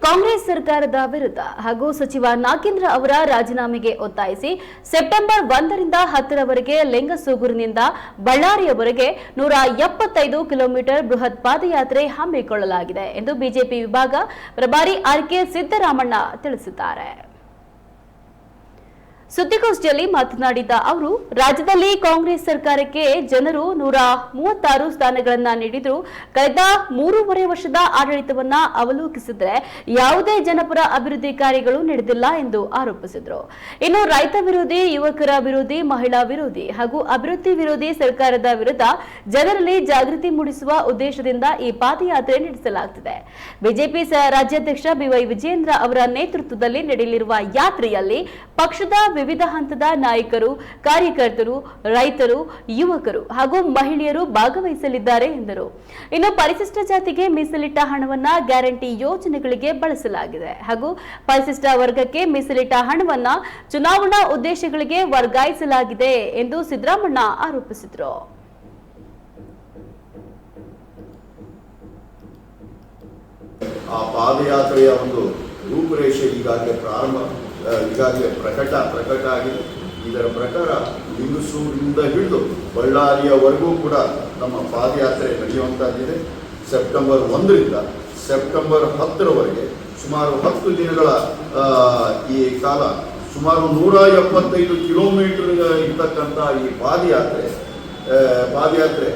ಕಾಂಗ್ರೆಸ್ ಸರ್ಕಾರದ ವಿರುದ್ಧ ಹಾಗೂ ಸಚಿವ ನಾಗೇಂದ್ರ ಅವರ ರಾಜೀನಾಮೆಗೆ ಒತ್ತಾಯಿಸಿ ಸೆಪ್ಟೆಂಬರ್ 1ರಿಂದ 10ರವರೆಗೆ ಲಿಂಗಸೂಗೂರಿನಿಂದ ಬಳ್ಳಾರಿಯವರೆಗೆ 175 ಕಿಲೋಮೀಟರ್ ಬೃಹತ್ ಪಾದಯಾತ್ರೆ ಹಮ್ಮಿಕೊಳ್ಳಲಾಗಿದೆ ಎಂದು ಬಿಜೆಪಿ ವಿಭಾಗ ಪ್ರಭಾರಿ ಆರ್.ಕೆ. ಸಿದ್ದರಾಮಣ್ಣ ತಿಳಿಸಿದ್ದಾರೆ. ಸುದ್ದಿಗೋಷ್ಠಿಯಲ್ಲಿ ಮಾತನಾಡಿದ ಅವರು, ರಾಜ್ಯದಲ್ಲಿ ಕಾಂಗ್ರೆಸ್ ಸರ್ಕಾರಕ್ಕೆ ಜನರು 136 ಸ್ಥಾನಗಳನ್ನು ನೀಡಿದ್ರು. ಕಳೆದ 3.5 ವರ್ಷದ ಆಡಳಿತವನ್ನ ಅವಲೋಕಿಸಿದ್ರೆ ಯಾವುದೇ ಜನಪರ ಅಭಿವೃದ್ಧಿ ಕಾರ್ಯಗಳು ನಡೆದಿಲ್ಲ ಎಂದು ಆರೋಪಿಸಿದರು. ಇನ್ನು ರೈತ ವಿರೋಧಿ, ಯುವಕರ ವಿರೋಧಿ, ಮಹಿಳಾ ವಿರೋಧಿ ಹಾಗೂ ಅಭಿವೃದ್ಧಿ ವಿರೋಧಿ ಸರ್ಕಾರದ ವಿರುದ್ಧ ಜನರಲ್ಲಿ ಜಾಗೃತಿ ಮೂಡಿಸುವ ಉದ್ದೇಶದಿಂದ ಈ ಪಾದಯಾತ್ರೆ ನಡೆಸಲಾಗುತ್ತಿದೆ. ಬಿಜೆಪಿ ರಾಜ್ಯಾಧ್ಯಕ್ಷ ಬಿವೈ ವಿಜಯೇಂದ್ರ ಅವರ ನೇತೃತ್ವದಲ್ಲಿ ನಡೆಯಲಿರುವ ಯಾತ್ರೆಯಲ್ಲಿ ಪಕ್ಷದ ವಿವಿಧ ಹಂತದ ನಾಯಕರು, ಕಾರ್ಯಕರ್ತರು, ರೈತರು, ಯುವಕರು ಹಾಗೂ ಮಹಿಳೆಯರು ಭಾಗವಹಿಸಲಿದ್ದಾರೆ ಎಂದರು. ಇನ್ನು ಪರಿಶಿಷ್ಟ ಜಾತಿಗೆ ಮೀಸಲಿಟ್ಟ ಹಣವನ್ನ ಗ್ಯಾರಂಟಿ ಯೋಜನೆಗಳಿಗೆ ಬಳಸಲಾಗಿದೆ ಹಾಗೂ ಪರಿಶಿಷ್ಟ ವರ್ಗಕ್ಕೆ ಮೀಸಲಿಟ್ಟ ಹಣವನ್ನ ಚುನಾವಣಾ ಉದ್ದೇಶಗಳಿಗೆ ವರ್ಗಾಯಿಸಲಾಗಿದೆ ಎಂದು ಸಿದ್ದರಾಮಣ್ಣ ಆರೋಪಿಸಿದರು. ಆ ಪಾದಯಾತ್ರೆಯ ಒಂದು ರೂಪುರೇಷೆ ಈಗಾಗಲೇ ಪ್ರಕಟ ಆಗಿದೆ. ಇದರ ಪ್ರಕಾರ ಲಿಂಗಸೂರಿನಿಂದ ಹಿಡಿದು ಬಳ್ಳಾರಿಯವರೆಗೂ ಕೂಡ ನಮ್ಮ ಪಾದಯಾತ್ರೆ ನಡೆಯುವಂತಾಗಿದೆ. ಸೆಪ್ಟೆಂಬರ್ 1ರಿಂದ ಸೆಪ್ಟೆಂಬರ್ 10ರವರೆಗೆ ಸುಮಾರು 10 ದಿನಗಳ ಈ ಕಾಲ ಸುಮಾರು 175 ಕಿಲೋಮೀಟರ್ ಇರ್ತಕ್ಕಂಥ ಈ ಪಾದಯಾತ್ರೆ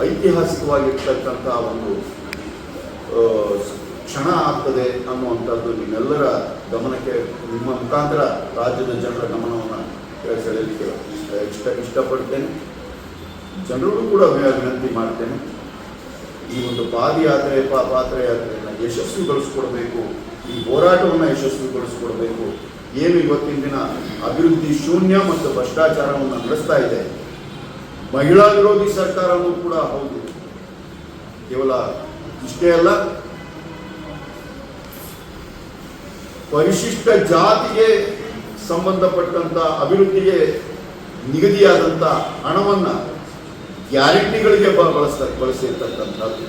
ಐತಿಹಾಸಿಕವಾಗಿರ್ತಕ್ಕಂಥ ಒಂದು ಕ್ಷಣ ಆಗ್ತದೆ ಅನ್ನುವಂಥದ್ದು ನಿಮ್ಮೆಲ್ಲರ ಗಮನಕ್ಕೆ, ನಿಮ್ಮ ಮುಖಾಂತರ ರಾಜ್ಯದ ಜನರ ಗಮನವನ್ನು ಸೆಳೆಯಲಿಕ್ಕೆ ಇಷ್ಟಪಡ್ತೇನೆ. ಜನರಿಗೂ ಕೂಡ ವಿನಂತಿ ಮಾಡ್ತೇನೆ, ಈ ಒಂದು ಪಾದಯಾತ್ರೆಯನ್ನು ಯಶಸ್ವಿಗೊಳಿಸ್ಕೊಡ್ಬೇಕು, ಈ ಹೋರಾಟವನ್ನು ಯಶಸ್ವಿಗೊಳಿಸ್ಕೊಡ್ಬೇಕು. ಏನು ಇವತ್ತಿನ ದಿನ ಅಭಿವೃದ್ಧಿ ಶೂನ್ಯ ಮತ್ತು ಭ್ರಷ್ಟಾಚಾರವನ್ನು ನಡೆಸ್ತಾ ಇದೆ, ಮಹಿಳಾ ವಿರೋಧಿ ಸರ್ಕಾರವೂ ಕೂಡ ಹೌದು. ಕೇವಲ ಇಷ್ಟೇ ಅಲ್ಲ, ಪರಿಶಿಷ್ಟ ಜಾತಿಗೆ ಸಂಬಂಧಪಟ್ಟಂತ ಅಭಿವೃದ್ಧಿಗೆ ನಿಗದಿಯಾದಂಥ ಹಣವನ್ನು ಗ್ಯಾರಂಟಿಗಳಿಗೆ ಬಳಸಿರ್ತಕ್ಕಂಥದ್ದು.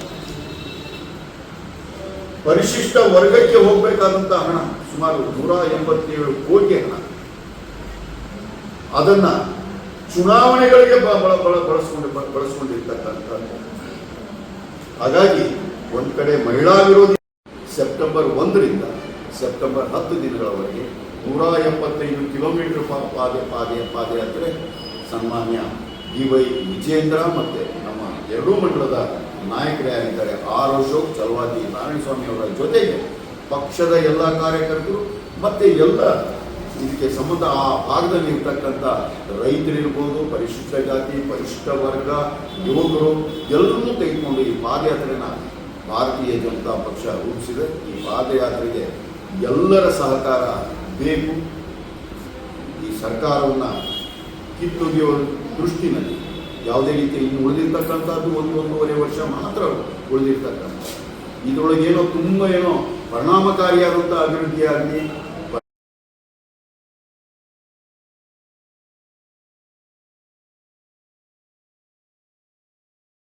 ಪರಿಶಿಷ್ಟ ವರ್ಗಕ್ಕೆ ಹೋಗಬೇಕಾದಂಥ ಹಣ ಸುಮಾರು 187 ಕೋಟಿ ಹಣ, ಅದನ್ನ ಚುನಾವಣೆಗಳಿಗೆ ಬಳಸ್ಕೊಂಡಿರ್ತಕ್ಕಂಥದ್ದು. ಹಾಗಾಗಿ ಒಂದು ಕಡೆ ಮಹಿಳಾ ವಿರೋಧಿ ಸೆಪ್ಟೆಂಬರ್ 1ರಿಂದ ಸೆಪ್ಟೆಂಬರ್ 10 ದಿನಗಳವರೆಗೆ 175 ಕಿಲೋಮೀಟರ್ ಪಾದಯಾತ್ರೆ ಸನ್ಮಾನ್ಯ ಬಿವೈ ವಿಜಯೇಂದ್ರ ಮತ್ತು ನಮ್ಮ ಎರಡೂ ಮಂಡಲದ ನಾಯಕರೇ ಆಗಿದ್ದಾರೆ ಆರ್ ಅಶೋಕ್, ಚಲವಾದಿ ನಾರಾಯಣಸ್ವಾಮಿ ಅವರ ಜೊತೆಗೆ ಪಕ್ಷದ ಎಲ್ಲ ಕಾರ್ಯಕರ್ತರು ಮತ್ತು ಎಲ್ಲ ಇದಕ್ಕೆ ಸಂಬಂಧ ಆ ಭಾಗದಲ್ಲಿ ಇರ್ತಕ್ಕಂಥ ರೈತರಿರ್ಬೋದು, ಪರಿಶಿಷ್ಟ ಜಾತಿ, ಪರಿಶಿಷ್ಟ ವರ್ಗ, ಯುವಕರು ಎಲ್ಲರನ್ನೂ ತೆಗೆದುಕೊಂಡು ಈ ಪಾದಯಾತ್ರೆನ ಭಾರತೀಯ ಜನತಾ ಪಕ್ಷ ರೂಪಿಸಿದೆ. ಈ ಪಾದಯಾತ್ರೆಗೆ ಎಲ್ಲರ ಸಹಕಾರ ಬೇಕು. ಈ ಸರ್ಕಾರವನ್ನು ಕಿತ್ತೊಗೆಯುವ ದೃಷ್ಟಿನಲ್ಲಿ ಯಾವುದೇ ರೀತಿ ಇನ್ನು ಉಳಿದಿರ್ತಕ್ಕಂಥದ್ದು 1.5 ವರ್ಷ ಮಾತ್ರ ಉಳಿದಿರ್ತಕ್ಕಂಥ, ಇದರೊಳಗೇನೋ ತುಂಬ ಪರಿಣಾಮಕಾರಿಯಾದಂಥ ಅಭಿವೃದ್ಧಿಯಾಗಲಿ